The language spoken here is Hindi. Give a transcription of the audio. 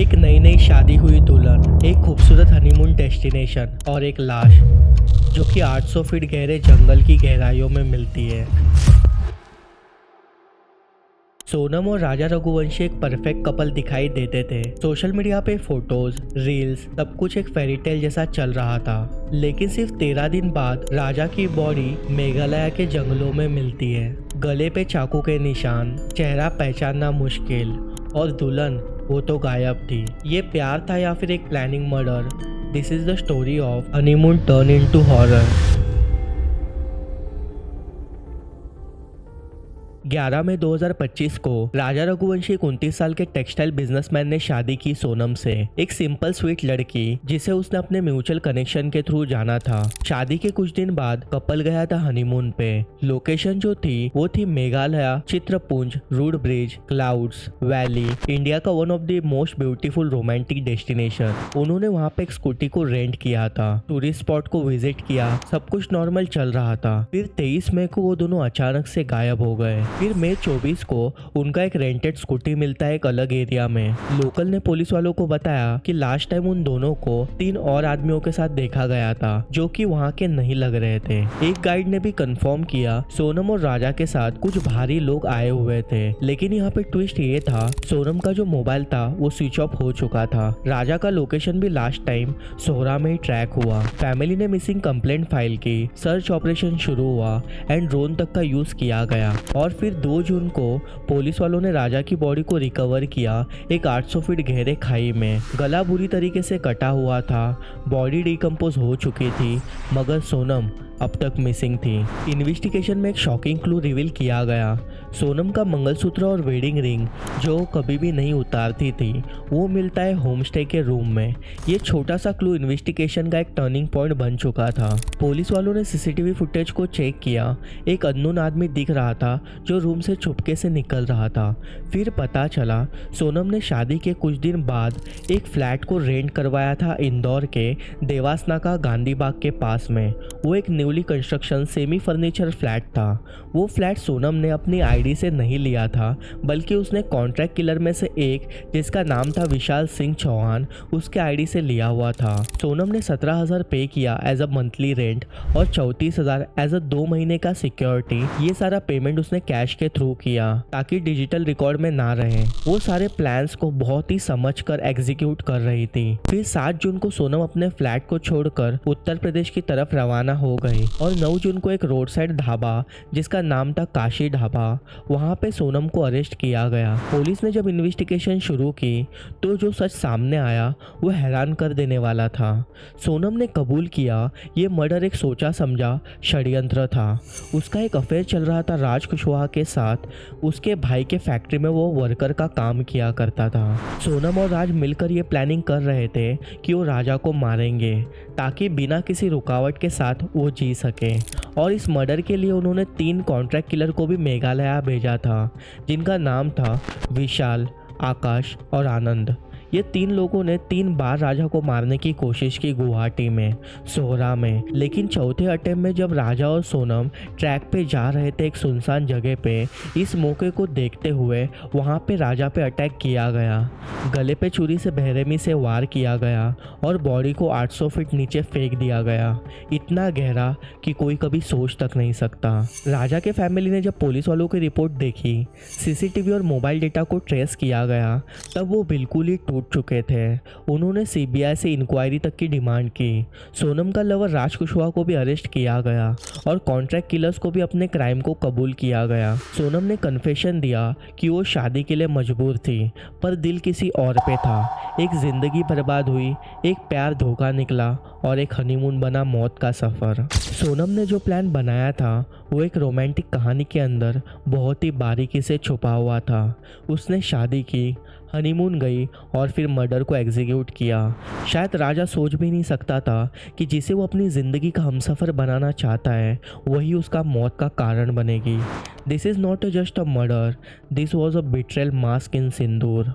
एक नई नई शादी हुई दुल्हन, एक खूबसूरत हनीमून डेस्टिनेशन और एक लाश जो कि 800 फीट गहरे जंगल की गहराइयों में मिलती है। सोनम और राजा रघुवंशी एक परफेक्ट कपल दिखाई देते थे। सोशल मीडिया पे फोटोज, रील्स, सब कुछ एक फेरी टेल जैसा चल रहा था। लेकिन सिर्फ 13 दिन बाद राजा की बॉडी मेघालय के जंगलों में मिलती है। गले पे चाकू के निशान, चेहरा पहचानना मुश्किल, और दुल्हन वो तो गायब थी। ये प्यार था या फिर एक planning murder? This is the story of honeymoon turn into horror. 11 मई 2025 को राजा रघुवंशी एक 29 साल के टेक्सटाइल बिजनेसमैन ने शादी की सोनम से, एक सिंपल स्वीट लड़की जिसे उसने अपने म्यूचुअल कनेक्शन के थ्रू जाना था। शादी के कुछ दिन बाद कपल गया था हनीमून पे। लोकेशन जो थी वो थी Meghalaya, Cherrapunji, root bridge, clouds valley, India का one of the most beautiful romantic destination. उन्होंने वहाँ पे एक स्कूटी को रेंट किया था, टूरिस्ट स्पॉट को विजिट किया, सब कुछ नॉर्मल चल रहा था। फिर 23 मई को वो दोनों अचानक से गायब हो गए। फिर मई 24 को उनका एक रेंटेड स्कूटी मिलता है एक अलग एरिया में। लोकल ने पुलिस वालों को बताया कि लास्ट टाइम उन दोनों को 3 और आदमियों के साथ देखा गया था जो कि वहाँ के नहीं लग रहे थे। एक गाइड ने भी कंफर्म किया सोनम और राजा के साथ कुछ भारी लोग आए हुए थे। लेकिन यहाँ पे ट्विस्ट ये था, सोनम का जो मोबाइल था वो स्विच ऑफ हो चुका था। राजा का लोकेशन भी लास्ट टाइम सोहरा में ही ट्रैक हुआ। फैमिली ने मिसिंग कंप्लेंट फाइल की, सर्च ऑपरेशन शुरू हुआ एंड ड्रोन तक का यूज किया गया। और फिर 2 जून को पुलिस वालों ने राजा की बॉडी को रिकवर किया एक 800 फीट गहरे खाई में। गला बुरी तरीके से कटा हुआ था, बॉडी डिकम्पोज हो चुकी थी, मगर सोनम अब तक मिसिंग थी। इन्वेस्टिगेशन में एक शॉकिंग क्लू रिवील किया गया। सोनम का मंगलसूत्र और वेडिंग रिंग जो कभी भी नहीं उतारती थी वो मिलता है होमस्टे के रूम में। ये छोटा सा क्लू इन्वेस्टिगेशन का एक टर्निंग पॉइंट बन चुका था। पुलिस वालों ने सीसीटीवी फुटेज को चेक किया। एक अननोन आदमी दिख रहा था जो रूम से चुपके से निकल रहा था। फिर पता चला सोनम ने शादी के कुछ दिन बाद एक फ्लैट को रेंट करवाया था इंदौर के देवासनाका गांधी बाग के पास में। वो एक newly construction semi furniture flat था। वो फ्लैट सोनम ने अपनी आईडी से नहीं लिया था, बल्कि उसने कॉन्ट्रैक्ट किलर में से एक जिसका नाम था विशाल सिंह चौहान, उसके आईडी से लिया हुआ था। सोनम ने 17,000 पे किया एज अ मंथली रेंट और 34,000 एज अ 2 महीने का सिक्योरिटी। ये सारा पेमेंट उसने कैश के थ्रू किया ताकि डिजिटल रिकॉर्ड में ना रहे। वो सारे प्लान्स को बहुत ही समझ कर एग्जीक्यूट कर रही थी। फिर 7 जून को सोनम अपने फ्लैट को छोड़कर उत्तर प्रदेश की तरफ रवाना हो गई और 9 जून को एक रोड साइड ढाबा जिसका नाम था काशी ढाबा, वहां पे सोनम को अरेस्ट किया गया। पुलिस ने जब इन्वेस्टिगेशन शुरू की तो जो सच सामने आया वो हैरान कर देने वाला था। सोनम ने कबूल किया ये मर्डर एक सोचा समझा षड्यंत्र था। उसका एक अफेयर चल रहा था राज कुशवाहा के साथ। उसके भाई के फैक्ट्री में वो वर्कर का काम किया करता था। सोनम और राज मिलकर ये प्लानिंग कर रहे थे कि वो राजा को मारेंगे ताकि बिना किसी रुकावट के साथ वो जी सके। और इस मर्डर के लिए उन्होंने 3 कॉन्ट्रैक्ट किलर को भी मेघालय भेजा था जिनका नाम था विशाल, आकाश और आनंद। ये 3 लोगों ने 3 बार राजा को मारने की कोशिश की गुवाहाटी में, सोहरा में। लेकिन चौथे अटेम्प्ट में जब राजा और सोनम ट्रैक पे जा रहे थे एक सुनसान जगह पे, इस मौके को देखते हुए वहाँ पे राजा पे अटैक किया गया। गले पे छुरी से बेरहमी से वार किया गया और बॉडी को 800 फीट नीचे फेंक दिया गया, इतना गहरा कि कोई कभी सोच तक नहीं सकता। राजा के फैमिली ने जब पुलिस वालों की रिपोर्ट देखी, सीसीटीवी और मोबाइल डेटा को ट्रेस किया गया, तब वो बिल्कुल ही टूट चुके थे। उन्होंने सीबीआई से इंक्वायरी तक की डिमांड की। सोनम का लवर राज कुशवाहा को भी अरेस्ट किया गया और कॉन्ट्रैक्ट किलर्स को भी अपने क्राइम को कबूल किया गया। सोनम ने कन्फेशन दिया कि वो शादी के लिए मजबूर थी पर दिल किसी और पे था। एक जिंदगी बर्बाद हुई, एक प्यार धोखा निकला और एक हनीमून बना मौत का सफ़र। सोनम ने जो प्लान बनाया था वो एक रोमांटिक कहानी के अंदर बहुत ही बारीकी से छुपा हुआ था। उसने शादी की, हनीमून गई और फिर मर्डर को एग्जीक्यूट किया। शायद राजा सोच भी नहीं सकता था कि जिसे वो अपनी ज़िंदगी का हमसफ़र बनाना चाहता है वही उसका मौत का कारण बनेगी। This is not just a murder, this was a betrayal mask in Sindoor.